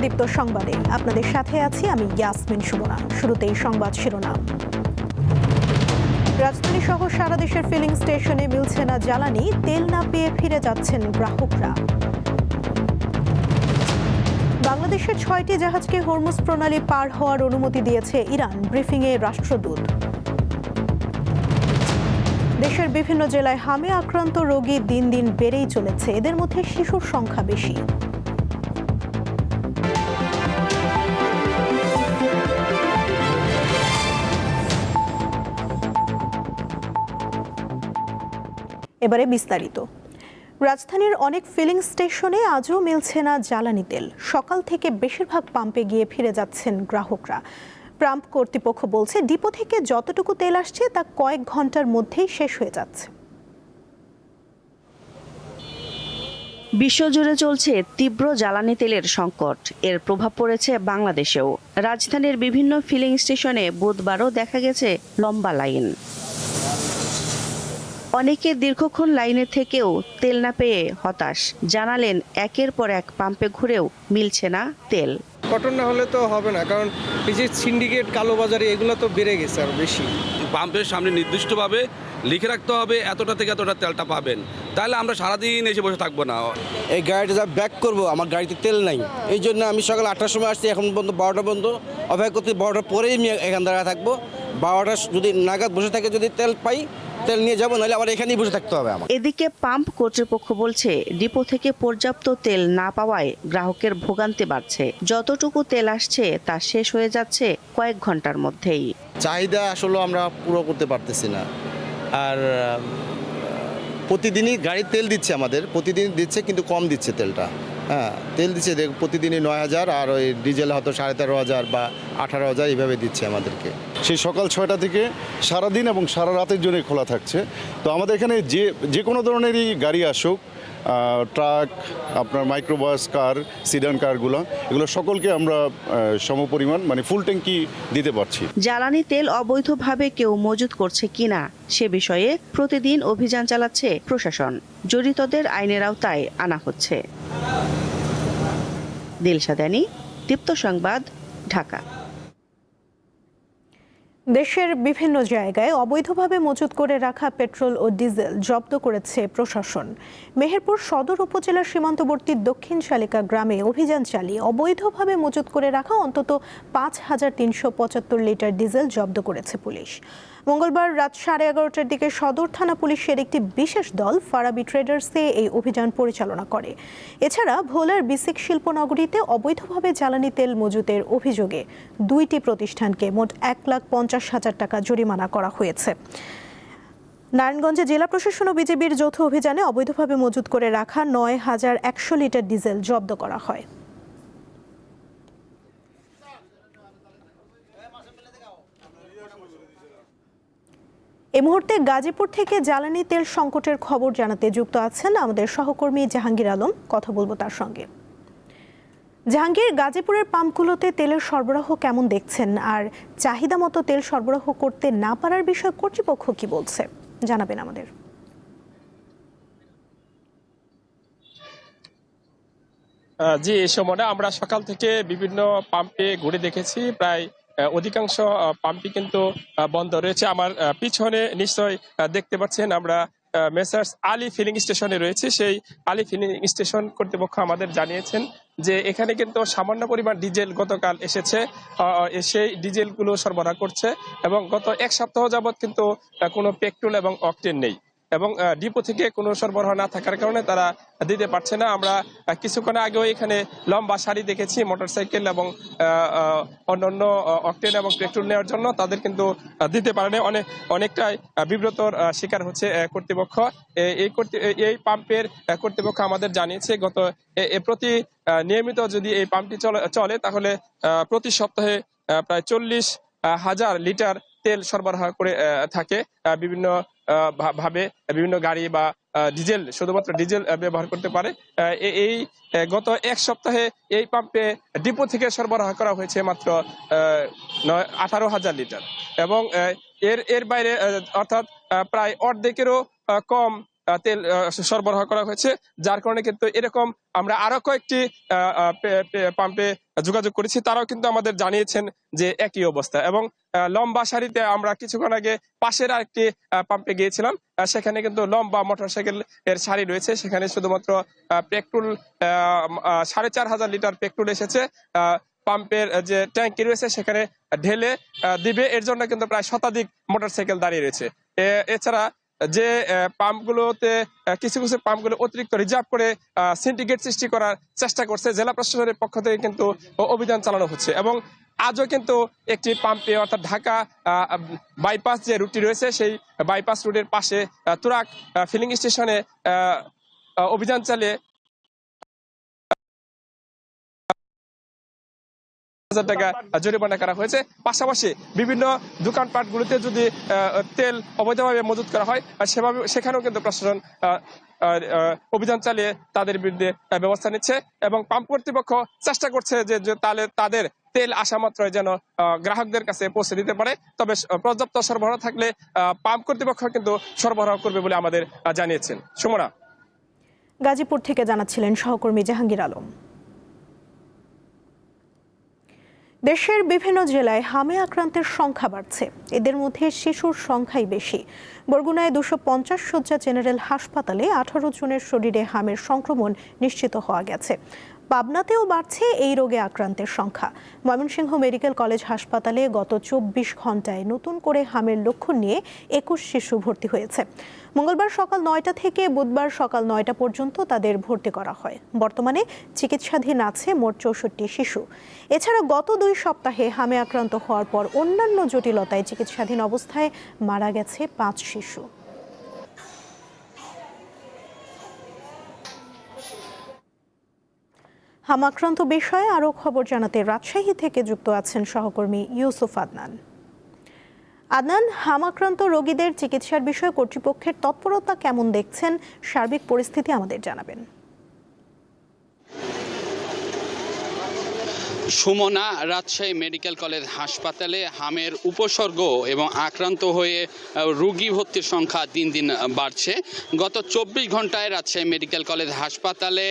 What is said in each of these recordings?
দীপ্ত সংবাদে আপনাদের সাথে আছি আমি ইয়াসমিন সুমনা। শুরুতেই সংবাদ শিরোনাম। রাজধানী সহ সারা দেশের ফিলিং স্টেশনে মিলছে না জ্বালানি, তেল না পেয়ে ফিরে যাচ্ছেন গ্রাহকরা। বাংলাদেশের 6টি জাহাজকে হরমুজ প্রণালী পার হওয়ার অনুমতি দিয়েছে ইরান, ব্রিফিংয়ে রাষ্ট্রদূত। দেশের বিভিন্ন জেলায় হামে আক্রান্ত রোগী দিন দিন বেড়েই চলেছে, এদের মধ্যে শিশুর সংখ্যা বেশি। এবারে বিস্তারিত। রাজধানীর অনেক ফিলিং স্টেশনে আজও মিলছে না জ্বালানি তেল। সকাল থেকে বেশিরভাগ পাম্পে গিয়ে ফিরে যাচ্ছেন গ্রাহকরা। পাম্প কর্তৃপক্ষ বলছে, ডিপো থেকে যতটুকু তেল আসছে তা কয়েক ঘন্টার মধ্যেই শেষ হয়ে যাচ্ছে। বিশ্বজুড়ে চলছে তীব্র জ্বালানি তেলের সংকট। এর প্রভাব পড়েছে বাংলাদেশেও। রাজধানীর বিভিন্ন ফিলিং স্টেশনে বুধবারও দেখা গেছে লম্বা লাইন। অনেকে দীর্ঘক্ষণ লাইনে থেকেও তেল না পেয়ে হতাশ। জানালেন, একের পর এক পাম্পে ঘুরেও মিলছে না তেল। কটন না হলে তো হবে না, কারণ এই যে সিন্ডিকেট, কালোবাজারি এগুলো তো বেড়ে গেছে আর বেশি। পাম্পের সামনে নির্দিষ্টভাবে লিখে রাখতে হবে এতটা থেকে এতটা তেলটা পাবেন, তাহলে আমরা সারাদিন এসে বসে থাকবো না। এই গাড়িটা যা ব্যাক করবো, আমার গাড়িতে তেল নাই, এই জন্য আমি সকাল 8টার সময় আসছি, এখন পর্যন্ত 12টা পর্যন্ত অপেক্ষা করতে। 12টার পরেই আমি এখান দাঁড়া থাকবো। 12টা যদি নাগাদ বসে থাকে, যদি তেল পাই তেল নিয়ে যাবো, নাহলে আবার এখানেই বসে থাকতে হবে আমার। এদিকে পাম্প কর্তৃপক্ষ বলছে, ডিপো থেকে পর্যাপ্ত তেল না পাওয়ায় গ্রাহকের ভোগান্তি বাড়ছে। যতটুকু তেল আসছে তা শেষ হয়ে যাচ্ছে কয়েক ঘন্টার মধ্যেই। চাহিদা আসলে আমরা পুরো করতে পারতেছি না। আর প্রতিদিনই গাড়ি তেল দিচ্ছে, আমাদের প্রতিদিন দিচ্ছে, কিন্তু কম দিচ্ছে তেলটা। হ্যাঁ, তেল দিচ্ছে প্রতিদিনই 9,000, আর ওই ডিজেল হয়তো 13,500 বা 18,000 এইভাবে দিচ্ছে আমাদেরকে। সেই সকাল 6টা থেকে সারাদিন এবং সারা রাতের জন্য খোলা থাকছে। তো আমাদের এখানে যে কোনো ধরনেরই গাড়ি আসুক, ট্রাক, আপনার মাইক্রোবাস, কার, সিডান কারগুলো, এগুলো সকলকে আমরা সমপরিমাণ মানে ফুল ট্যাঙ্কি দিতে পারছি। জ্বালানি তেল অবৈধভাবে কেউ মজুত করছে কিনা সে বিষয়ে প্রতিদিন অভিযান চালাচ্ছে প্রশাসন। জড়িতদের আইনের আওতায় আনা হচ্ছে। দিলশাদানি, দীপ্ত সংবাদ, ঢাকা। দেশের বিভিন্ন জায়গায় অবৈধভাবে মজুত করে রাখা পেট্রোল ও ডিজেল জব্দ করেছে প্রশাসন। মেহেরপুর সদর উপজেলার সীমান্তবর্তী দক্ষিণ শালিকা গ্রামে অভিযান চালিয়ে অবৈধভাবে মজুত করে রাখা অন্তত 5,375 লিটার ডিজেল জব্দ করেছে পুলিশ। মঙ্গলবার রাত 11:30টার দিকে সদর থানা পুলিশের একটি বিশেষ দল ফারাবি ট্রেডার্সে এই অভিযান পরিচালনা করে। এছাড়া ভোলার বিসিক শিল্পনগরীতে অবৈধভাবে জ্বালানি তেল মজুতের অভিযোগে 2টি প্রতিষ্ঠানকে মোট 1,50,000 টাকা জরিমানা করা হয়েছে। নারায়ণগঞ্জে জেলা প্রশাসন ও বিজিবির যৌথ অভিযানে অবৈধভাবে মজুত করে রাখা 9,100 লিটার ডিজেল জব্দ করা হয়। এই মুহূর্তে গাজীপুর থেকে জ্বালানি তেল সংকটের খবর জানাতে যুক্ত আছেন আমাদের সহকর্মী জাহাঙ্গীর আলম। কথা বলবো তার সঙ্গে। জাহাঙ্গীর, গাজীপুরের পাম্পগুলোতে তেলের সরবরাহ কেমন দেখছেন, আর চাহিদা মতো তেল সরবরাহ করতে না পারার বিষয়ে কর্তৃপক্ষ কি বলছে, জানাবেন আমাদের। জি, এই সময় আমরা সকাল থেকে বিভিন্ন পাম্পে ঘুরে দেখেছি। প্রায় অধিকাংশ পাম্পই কিন্তু বন্ধ রয়েছে। আমার পিছনে নিশ্চয় দেখতে পাচ্ছেন আমরা মেসার্স আলী ফিলিং স্টেশনে রয়েছে। সেই আলী ফিলিং স্টেশন কর্তৃপক্ষ আমাদের জানিয়েছেন যে এখানে কিন্তু সামান্য পরিমাণ ডিজেল গতকাল এসেছে, সেই ডিজেলগুলো সরবরাহ করছে, এবং গত এক সপ্তাহ যাবৎ কিন্তু কোনো পেট্রোল এবং অকটেন নেই, এবং ডিপো থেকে কোনো সরবরাহ না থাকার কারণে তারা দিতে পারছে না। আমরা কিছুক্ষণ আগেও এখানে লম্বা সারি দেখেছি মোটরসাইকেল এবং অন্যান্য অকটেন এবং পেট্রোল নেওয়ার জন্য, তাদের কিন্তু দিতে পারেনি। অনেকটাই বিব্রতর শিকার হচ্ছে কর্তৃপক্ষ। এই পাম্পের কর্তৃপক্ষ আমাদের জানিয়েছে গত প্রতি নিয়মিত যদি এই পাম্পটি চলে তাহলে প্রতি সপ্তাহে প্রায় 40,000 লিটার তেল সরবরাহ করে থাকে বিভিন্ন ভাবে। বিভিন্ন গাড়ি বা ডিজেল, শুধুমাত্র ডিজেল ব্যবহার করতে পারে। এই গত এক সপ্তাহে এই পাম্পে ডিপো থেকে সরবরাহ করা হয়েছে মাত্র 18,000 লিটার, এবং এর বাইরে অর্থাৎ প্রায় অর্ধেকেরও কম তেল সরবরাহ করা হয়েছে, যার কারণে কিন্তু এরকম আমরা আরো কয়েকটি পাম্পে যোগাযোগ করেছি, তারাও কিন্তু আমাদের জানিয়েছেন যে একই অবস্থা। এবং লম্বা সারিতে আমরা কিছুক্ষণ আগে পাশের আরেকটি পাম্পে গিয়েছিলাম, সেখানে কিন্তু লম্বা মোটরসাইকেল এর সারি রয়েছে, সেখানে শুধুমাত্র পেট্রোল 4500 লিটার পেট্রোল এসেছে। পাম্পের যে ট্যাঙ্কি রয়েছে সেখানে ঢেলে দিবে, এর জন্য কিন্তু প্রায় শতাধিক মোটরসাইকেল দাঁড়িয়ে রয়েছে। এছাড়া যে পাম্পগুলোতে কিছু কিছু পাম্পগুলো অতিরিক্ত রিজার্ভ করে সিন্ডিকেট সৃষ্টি করার চেষ্টা করছে, জেলা প্রশাসনের পক্ষ থেকে কিন্তু অভিযান চালানো হচ্ছে। এবং আজও কিন্তু একটি পাম্পে অর্থাৎ ঢাকা বাইপাস যে রুটটি রয়েছে সেই বাইপাস রুটের পাশে তুরাগ ফিলিং স্টেশনে অভিযান চালিয়ে টাকা জরিমানা করা হয়েছে। পাশাপাশি বিভিন্ন দোকানপাটগুলোতে যদি তেল অবৈধভাবে মজুত করা হয় সেখানেও কিন্তু প্রশাসন অভিযান চালিয়ে তাদের বিরুদ্ধে ব্যবস্থা নিচ্ছে। এবং পাম্প কর্তৃপক্ষ চেষ্টা করছে যে তাদের তেল আসা মাত্রই যেন গ্রাহকদের কাছে পৌঁছে দিতে পারে। তবে পর্যাপ্ত সরবরাহ থাকলে পাম্প কর্তৃপক্ষ কিন্তু সরবরাহ করবে বলে আমাদের জানিয়েছেন। সুমনা, গাজীপুর থেকে জানাচ্ছিলেন সহকর্মী জাহাঙ্গীর আলম। দেশের বিভিন্ন জেলায় হামে আক্রান্তের সংখ্যা বাড়ছে, এদের মধ্যে শিশুর সংখ্যাই বেশি। বরগুনায় 250 শয্যা জেনারেল হাসপাতালে 18 জনের শরীরে হামের সংক্রমণ নিশ্চিত হওয়া গেছে। পাবনাতেও বাড়ছে এই রোগে আক্রান্তের সংখ্যা। ময়মনসিংহ মেডিকেল কলেজ হাসপাতালে গত 24 ঘন্টায় নতুন করে হামের লক্ষণ নিয়ে 21 শিশু ভর্তি হয়েছে। মঙ্গলবার সকাল 9টা থেকে বুধবার সকাল 9টা পর্যন্ত তাদের ভর্তি করা হয়। বর্তমানে চিকিৎসাধীন আছে মোট 64 শিশু। এছাড়া গত 2 সপ্তাহে হামে আক্রান্ত হওয়ার পর অন্যান্য জটিলতায় চিকিৎসাধীন অবস্থায় মারা গেছে 5 শিশু। হাম আক্রান্ত বিষয়ে আরও খবর জানাতে রাজশাহী থেকে যুক্ত আছেন সহকর্মী ইউসুফ আদনান। আদনান, হাম আক্রান্ত রোগীদের চিকিৎসার বিষয়ে কর্তৃপক্ষের তৎপরতা কেমন দেখছেন? সার্বিক পরিস্থিতি আমাদের জানাবেন। সুমনা, রাজশাহী মেডিকেল কলেজ হাসপাতালে হামের উপসর্গ এবং আক্রান্ত হয়ে রোগী ভর্তির সংখ্যা দিন দিন বাড়ছে। গত 24 ঘন্টায় রাজশাহী মেডিকেল কলেজ হাসপাতালে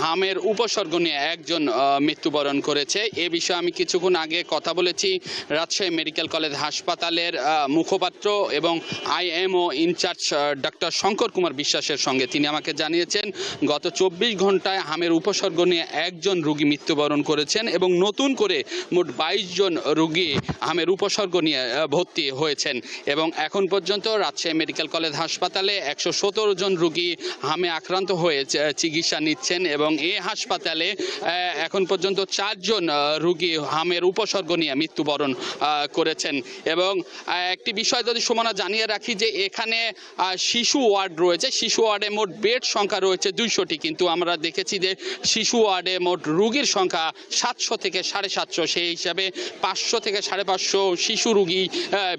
হামের উপসর্গ নিয়ে একজন মৃত্যুবরণ করেছে। এ বিষয়ে আমি কিছুক্ষণ আগে কথা বলেছি রাজশাহী মেডিকেল কলেজ হাসপাতালের মুখপাত্র এবং IMO in charge doctor Shankar Kumar বিশ্বাসের সঙ্গে। তিনি আমাকে জানিয়েছেন গত 24 ঘন্টায় হামের উপসর্গ নিয়ে একজন রোগী মৃত্যুবরণ করেছেন এবং নতুন করে মোট 22 জন রোগী হামের উপসর্গ নিয়ে ভর্তি হয়েছেন। এবং এখন পর্যন্ত রাজশাহী মেডিকেল কলেজ হাসপাতালে 117 জন রোগী হামে আক্রান্ত হয়ে চিকিৎসা নিচ্ছেন এবং এই হাসপাতালে এখন পর্যন্ত 4 জন রোগী হামের উপসর্গ নিয়ে মৃত্যুবরণ করেছেন। এবং একটি বিষয় যদি সুমনা জানিয়ে রাখি যে এখানে শিশু ওয়ার্ড রয়েছে, শিশু ওয়ার্ডে মোট বেড সংখ্যা রয়েছে 200টি, কিন্তু আমরা দেখেছি যে শিশু ওয়ার্ডে মোট রোগীর সংখ্যা 700 থেকে 750, সেই হিসাবে 500 থেকে 550 শিশু রোগী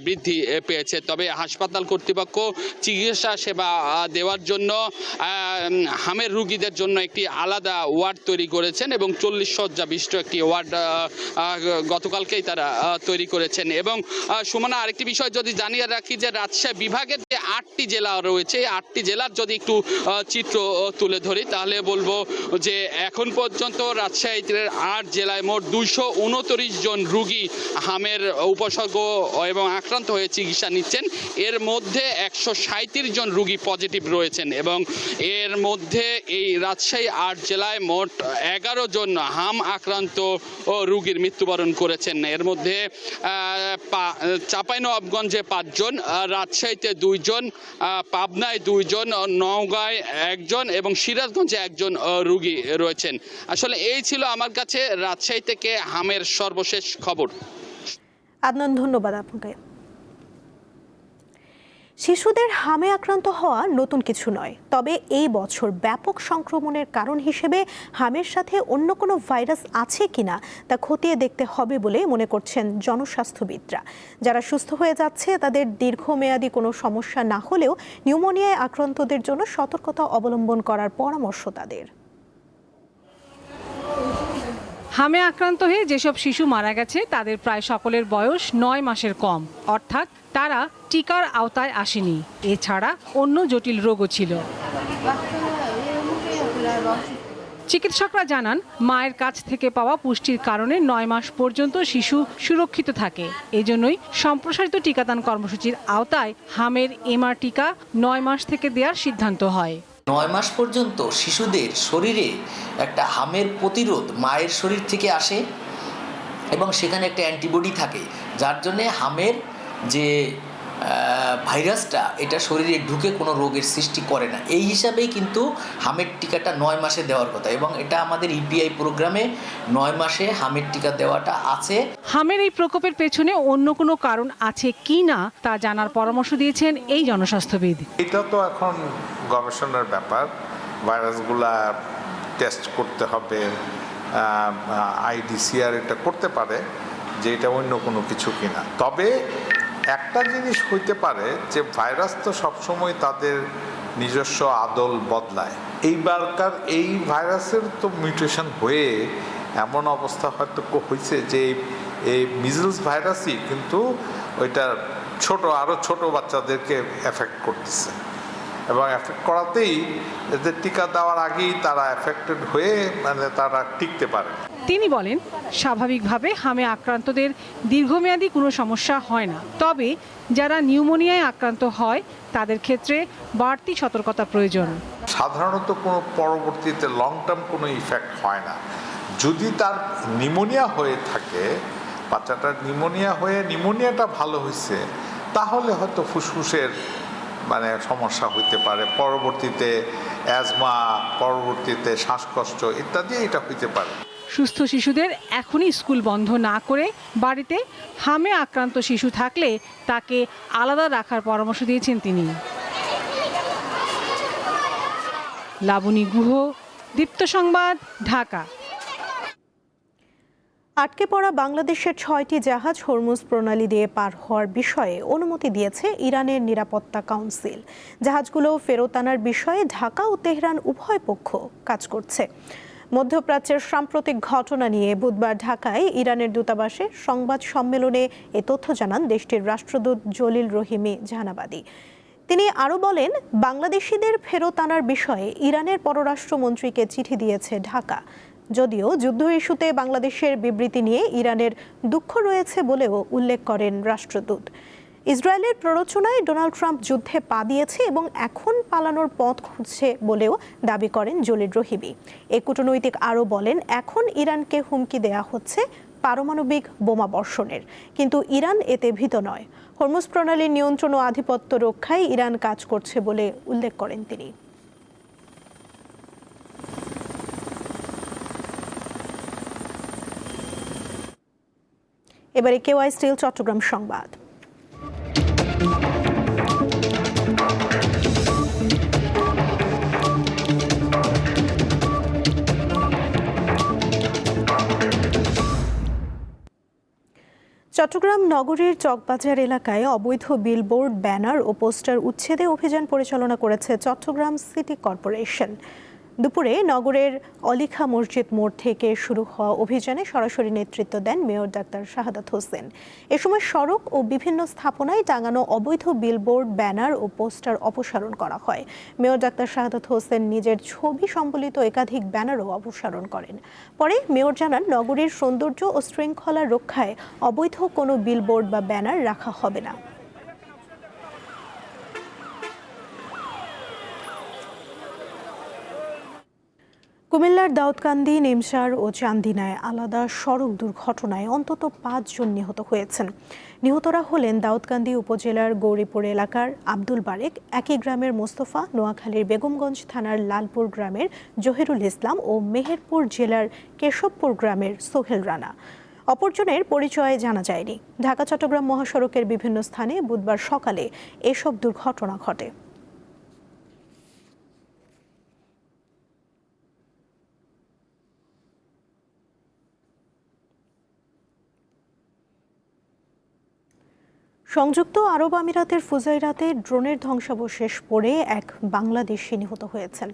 বৃদ্ধি পেয়েছে। তবে হাসপাতাল কর্তৃপক্ষ চিকিৎসা সেবা দেওয়ার জন্য হামের রোগীদের জন্য একটি আলাদা ওয়ার্ড তৈরি করেছেন এবং 40 শয্যা বিশিষ্ট একটি ওয়ার্ড গতকালকেই তারা তৈরি করেছেন। এবং সুমনা, আরেকটি বিষয় যদি জানিয়ে রাখি যে রাজশাহী বিভাগের যে 8টি জেলা রয়েছে, 8টি জেলার যদি একটু চিত্র তুলে ধরি তাহলে বলবো যে এখন পর্যন্ত রাজশাহীর 8 জেলায় মোট 229 জন রোগী হামের উপসর্গ এবং আক্রান্ত হয়ে চিকিৎসা নিচ্ছেন। এর মধ্যে 137 জন রোগী পজিটিভ রয়েছেন এবং এর মধ্যে এই রাজশাহী 8 জেলায় মোট 11 জন হাম আক্রান্ত রোগীর মৃত্যুবরণ করেছেন। এর মধ্যে চাঁপাইনবাবগঞ্জে 5 জন, রাজশাহীতে 2 জন, পাবনায় 2 জন, নওগাঁয় 1 জন এবং সিরাজগঞ্জে 1 জন রোগী রয়েছেন। আসলে এই ছিল আমার কাছে রাজশাহী থেকে হামের সর্বশেষ খবর। আদনান, ধন্যবাদ আপনাকে। শিশুদের হামে আক্রান্ত হওয়া নতুন কিছু নয়, তবে এই বছর ব্যাপক সংক্রমণের কারণ হিসেবে হামের সাথে অন্য কোনো ভাইরাস আছে কিনা তা খতিয়ে দেখতে হবে বলে মনে করছেন জনস্বাস্থ্যবিদরা। যারা সুস্থ হয়ে যাচ্ছে তাদের দীর্ঘমেয়াদী কোনো সমস্যা না হলেও নিউমোনিয়ায় আক্রান্তদের জন্য সতর্কতা অবলম্বন করার পরামর্শ তাদের। হামে আক্রান্ত হয়ে যেসব শিশু মারা গেছে তাদের প্রায় সকলের বয়স 9 মাসের কম, অর্থাৎ তারা টিকার আওতায় আসেনি। এছাড়া অন্য জটিল রোগও ছিল। চিকিৎসকরা জানান, মায়ের কাছ থেকে পাওয়া পুষ্টির কারণে 9 মাস পর্যন্ত শিশু সুরক্ষিত থাকে। এজন্যই সম্প্রসারিত টিকাদান কর্মসূচির আওতায় হামের এমআর টিকা 9 মাস থেকে দেওয়ার সিদ্ধান্ত হয়। 9 মাস পর্যন্ত শিশুদের শরীরে একটা হামের প্রতিরোধ মায়ের শরীর থেকে আসে এবং সেখানে একটা অ্যান্টিবডি থাকে, যার জন্যে হামের যে ভাইরাসটা এটা শরীরে ঢুকে কোনো রোগের সৃষ্টি করে না। এই হিসাবেই কিন্তু হামের টিকাটা 9 মাসে দেওয়ার কথা এবং এটা আমাদের ইপিআই প্রোগ্রামে 9 মাসে হামের টিকা দেওয়াটা আছে। হামের এই প্রকোপের পেছনে অন্য কোনো কারণ আছে কি না তা জানার পরামর্শ দিয়েছেন এই জনস্বাস্থ্যবিদ। এটা তো এখন গবেষণার ব্যাপার, ভাইরাসগুলা টেস্ট করতে হবে, আইডিসিআর এটা করতে পারে যে এটা অন্য কোনো কিছু কিনা। তবে একটা জিনিস হইতে পারে যে ভাইরাস তো সবসময় তাদের নিজস্ব আদল বদলায়। এইবারকার এই ভাইরাসের তো মিউটেশন হয়ে এমন অবস্থা হয়তো হয়েছে যে এই মিজলস ভাইরাসই কিন্তু ওইটা আরও ছোট বাচ্চাদেরকে এফেক্ট করতেছে এবং এফেক্ট করাতেই এদের টিকা দেওয়ার আগেই তারা এফেক্টেড হয়ে তারা টিকতে পারে। তিনি বলেন, স্বাভাবিকভাবে হামে আক্রান্তদের দীর্ঘমেয়াদী কোনো সমস্যা হয় না, তবে যারা নিউমোনিয়ায় আক্রান্ত হয় তাদের ক্ষেত্রে বাড়তি সতর্কতা প্রয়োজন। সাধারণত কোনো পরবর্তীতে লং টার্ম কোনো ইফেক্ট হয় না। যদি তার নিউমোনিয়া হয়ে থাকে, বাচ্চাটার নিউমোনিয়াটা ভালো হয়েছে, তাহলে হয়তো ফুসফুসের সমস্যা হইতে পারে, পরবর্তীতে অ্যাজমা, পরবর্তীতে শ্বাসকষ্ট ইত্যাদি এটা হইতে পারে। সুস্থ শিশুদের এখনই স্কুল বন্ধ না করে বাড়িতে হামে আক্রান্ত শিশু থাকলে তাকে আলাদা রাখার পরামর্শ দিয়েছেন তিনি। লাবণী গুহ, দীপ্ত সংবাদ, ঢাকা। আটকে পড়া বাংলাদেশের 6টি জাহাজ হরমুজ প্রণালী দিয়ে পার হওয়ার বিষয়ে অনুমতি দিয়েছে ইরানের নিরাপত্তা কাউন্সিল। জাহাজগুলো ফেরত আনার বিষয়ে ঢাকা ও তেহরান উভয় পক্ষ কাজ করছে। মধ্যপ্রাচ্যের সাম্প্রতিক ঘটনা নিয়ে বুধবার ঢাকায় ইরানের দূতাবাসে সংবাদ সম্মেলনে এ তথ্য জানান দেশটির রাষ্ট্রদূত জলিল রহিমি জাহানাবাদী। তিনি আরও বলেন, বাংলাদেশিদের ফেরত আনার বিষয়ে ইরানের পররাষ্ট্রমন্ত্রীকে চিঠি দিয়েছে ঢাকা। যদিও যুদ্ধ ইস্যুতে বাংলাদেশের বিবৃতি নিয়ে ইরানের দুঃখ রয়েছে বলেও উল্লেখ করেন রাষ্ট্রদূত। ইসরায়েলের প্ররোচনায় ডোনাল্ড ট্রাম্প যুদ্ধে পা দিয়েছে এবং এখন পালানোর পথ খুঁজছে বলেও দাবি করেন জলিল রহিমি। এই কূটনৈতিক আরও বলেন, এখন ইরানকে হুমকি দেয়া হচ্ছে পারমাণবিক বোমা বর্ষণের, কিন্তু ইরান এতে ভীত নয়। হরমুজ প্রণালীর নিয়ন্ত্রণ ও আধিপত্য রক্ষায় ইরান কাজ করছে বলে উল্লেখ করেন তিনি। এবারে কেওয়াই স্টিল চট্টগ্রাম সংবাদ। চট্টগ্রাম নগরীর চকবাজার এলাকায় অবৈধ বিলবোর্ড, ব্যানার ও পোস্টার উচ্ছেদে অভিযান পরিচালনা করেছে চট্টগ্রাম সিটি কর্পোরেশন। দুপুরে নগরের অলিখা মসজিদ মোড় থেকে শুরু হওয়া অভিযানে সরাসরি নেতৃত্ব দেন মেয়র ডাক্তার শাহাদাত হোসেন। এ সময় সড়ক ও বিভিন্ন স্থাপনায় টাঙানো অবৈধ বিলবোর্ড, ব্যানার ও পোস্টার অপসারণ করা হয়। মেয়র ডাক্তার শাহাদাত হোসেন নিজের ছবি সম্বলিত একাধিক ব্যানারও অপসারণ করেন। পরে মেয়র জানান, নগরীর সৌন্দর্য ও শৃঙ্খলা রক্ষায় অবৈধ কোনো বিলবোর্ড বা ব্যানার রাখা হবে না। কুমিল্লার দাউদকান্দি, নিমসার ও চান্দিনায় আলাদা সড়ক দুর্ঘটনায় অন্তত 5 জন নিহত হয়েছেন। নিহতরা হলেন দাউদকান্দি উপজেলার গৌরীপুর এলাকার আব্দুল বারেক, একই গ্রামের মোস্তফা, নোয়াখালীর বেগমগঞ্জ থানার লালপুর গ্রামের জহিরুল ইসলাম ও মেহেরপুর জেলার কেশবপুর গ্রামের সোহেল রানা। অপরজনের পরিচয় জানা যায়নি। ঢাকা চট্টগ্রাম মহাসড়কের বিভিন্ন স্থানে বুধবার সকালে এসব দুর্ঘটনা ঘটে। সংযুক্ত আরব আমিরাতের ফুজাইরাতে ড্রোনের ধ্বংসাবশেষ পড়ে এক বাংলাদেশি নিহত হয়েছেন।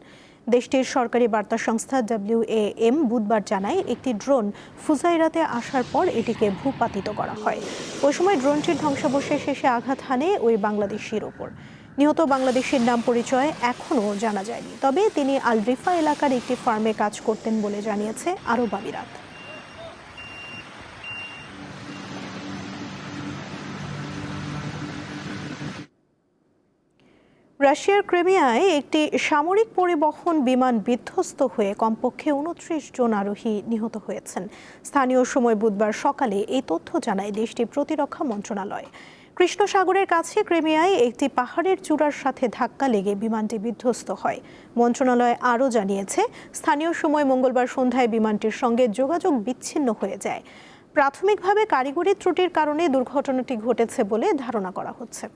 দেশটির সরকারি বার্তা সংস্থা WAM বুধবার জানায় একটি ড্রোন ফুজাইরাতে আসার পর এটিকে ভূপাতিত করা হয়। ওই সময় ড্রোনটির ধ্বংসাবশেষ শেষে আঘাত হানে ওই বাংলাদেশির ওপর। নিহত বাংলাদেশির নাম পরিচয় এখনও জানা যায়নি, তবে তিনি আল রিফা এলাকার একটি ফার্মে কাজ করতেন বলে জানিয়েছে আরব আমিরাত। রাশিয়ার ক্রিমিয়ায় একটি সামরিক পরিবহন বিমান বিধ্বস্ত হয়ে কমপক্ষে 29 জন আরোহী নিহত হয়েছেন। স্থানীয় সময় বুধবার সকালে এই তথ্য জানায় দেশটির প্রতিরক্ষা মন্ত্রণালয়। কৃষ্ণ সাগরের কাছে ক্রিমিয়ায় একটি পাহাড়ের চূড়ার সাথে ধাক্কা লেগে বিমানটি বিধ্বস্ত হয়। মন্ত্রণালয় আরও জানিয়েছে, স্থানীয় সময় মঙ্গলবার সন্ধ্যায় বিমানটির সঙ্গে যোগাযোগ বিচ্ছিন্ন হয়ে যায়। প্রাথমিকভাবে কারিগরি ত্রুটির কারণে দুর্ঘটনাটি ঘটেছে বলে ধারণা করা হচ্ছে।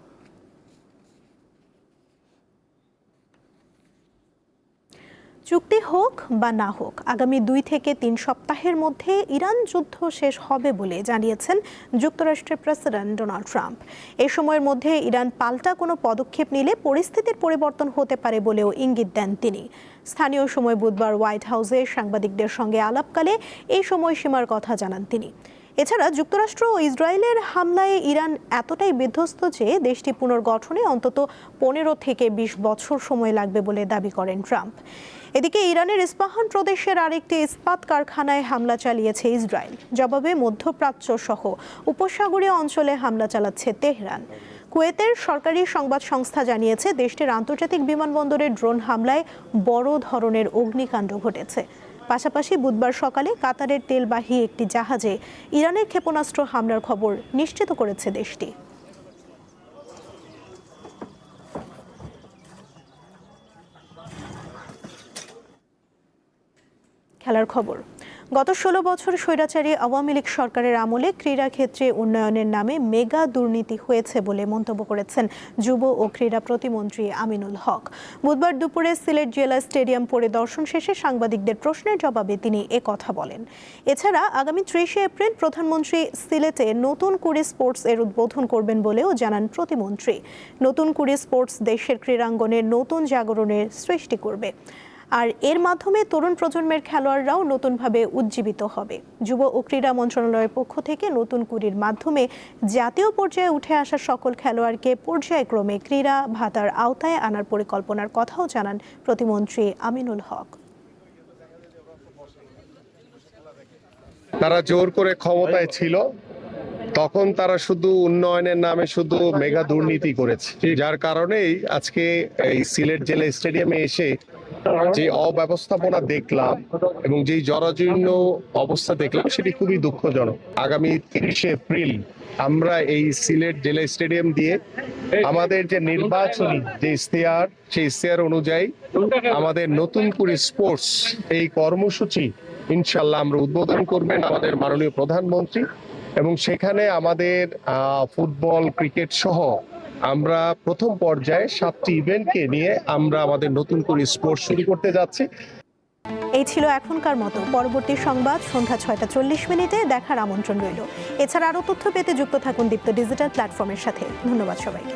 চুক্তি হোক বা না হোক, আগামী 2 থেকে 3 সপ্তাহের মধ্যে ইরান যুদ্ধ শেষ হবে বলে জানিয়েছেন যুক্তরাষ্ট্রের প্রেসিডেন্ট ডোনাল্ড ট্রাম্প। এই সময়ের মধ্যে ইরান পাল্টা কোনো পদক্ষেপ নিলে পরিস্থিতির পরিবর্তন হতে পারে বলেও ইঙ্গিত দেন তিনি। স্থানীয় সময় বুধবার হোয়াইট হাউসে সাংবাদিকদের সঙ্গে আলাপকালে এই সময়সীমার কথা জানান তিনি। এছাড়া যুক্তরাষ্ট্র ও ইসরায়েলের হামলায় ইরান এতটাই বিধ্বস্ত যে দেশটি পুনর্গঠনে অন্তত 15 থেকে 20 বছর সময় লাগবে বলে দাবি করেন ট্রাম্প। এদিকে ইরানের ইস্পাহান প্রদেশের আরেকটি ইস্পাত কারখানায় হামলা চালিয়েছে ইসরায়েল। জবাবে মধ্যপ্রাচ্য সহ উপসাগরীয় অঞ্চলে হামলা চালাচ্ছে তেহরান। কুয়েতের সরকারি সংবাদ সংস্থা জানিয়েছে, দেশটির আন্তর্জাতিক বিমানবন্দরে ড্রোন হামলায় বড় ধরনের অগ্নিকাণ্ড ঘটেছে। পাশাপাশি বুধবার সকালে কাতারের তেলবাহী একটি জাহাজে ইরানের ক্ষেপণাস্ত্র হামলার খবর নিশ্চিত করেছে দেশটি। খেলার খবর। গত 16 বছর স্বৈরাচারী আওয়ামী লীগ সরকারের আমলে ক্রীড়া ক্ষেত্রে উন্নয়নের নামে মেগা দুর্নীতি হয়েছে বলে মন্তব্য করেছেন যুব ও ক্রীড়া প্রতিমন্ত্রী আমিনুল হক। বুধবার দুপুরে সিলেট জেলা স্টেডিয়াম পরিদর্শন শেষে সাংবাদিকদের প্রশ্নের জবাবে তিনি কথা বলেন। এছাড়া আগামী 30 এপ্রিল প্রধানমন্ত্রী সিলেটে নতুন কুড়ি স্পোর্টস এর উদ্বোধন করবেন বলেও জানান প্রতিমন্ত্রী। নতুন কুড়ি স্পোর্টস দেশের ক্রীড়াঙ্গনে নতুন জাগরণের সৃষ্টি করবে, আর এর মাধ্যমে তরুণ প্রজন্মের খেলোয়াড়রাও নতুনভাবে উজ্জীবিত হবে। যুব ও ক্রীড়া মন্ত্রণালয়ের পক্ষ থেকে নতুন কুড়ির মাধ্যমে জাতীয় পর্যায়ে উঠে আসা সকল খেলোয়াড়কে পর্যায়ক্রমে ক্রীড়া ভাতার আওতায় আনার পরিকল্পনার কথাও জানান প্রতিমন্ত্রী আমিনুল হক। তারা জোর করে ক্ষমতায় ছিল, তখন তারা শুধু উন্নয়নের নামে শুধু মেগা দুর্নীতি করেছে, যার কারণেই আজকে এই সিলেট জেলা স্টেডিয়ামে এসে যে অব্যবস্থাপনা দেখলাম এবং যে জরাজীর্ণ অবস্থা দেখলাম সেটি খুবই দুঃখজনক। আগামী 30 এপ্রিল আমরা এই সিলেট জেলা স্টেডিয়াম দিয়ে আমাদের যে নির্বাচনী যে ইশতেহার, সেই ইশতেহার অনুযায়ী আমাদের নতুন করে স্পোর্টস এই কর্মসূচি ইনশাল্লাহ আমরা উদ্বোধন করবেন আমাদের মাননীয় প্রধানমন্ত্রী, এবং সেখানে আমাদের ফুটবল, ক্রিকেট সহ আমরা প্রথম পর্যায়ে 7টি ইভেন্টকে নিয়ে আমরা আমাদের নতুন করে স্পোর্টস শুরু করতে যাচ্ছি। এই ছিল এখনকার মতো। পরবর্তী সংবাদ সন্ধ্যা 6টা 40 দেখার আমন্ত্রণ রইল। এছাড়া আরও তথ্য পেতে যুক্ত থাকুন দীপ্ত ডিজিটাল প্ল্যাটফর্মের সাথে। ধন্যবাদ সবাইকে।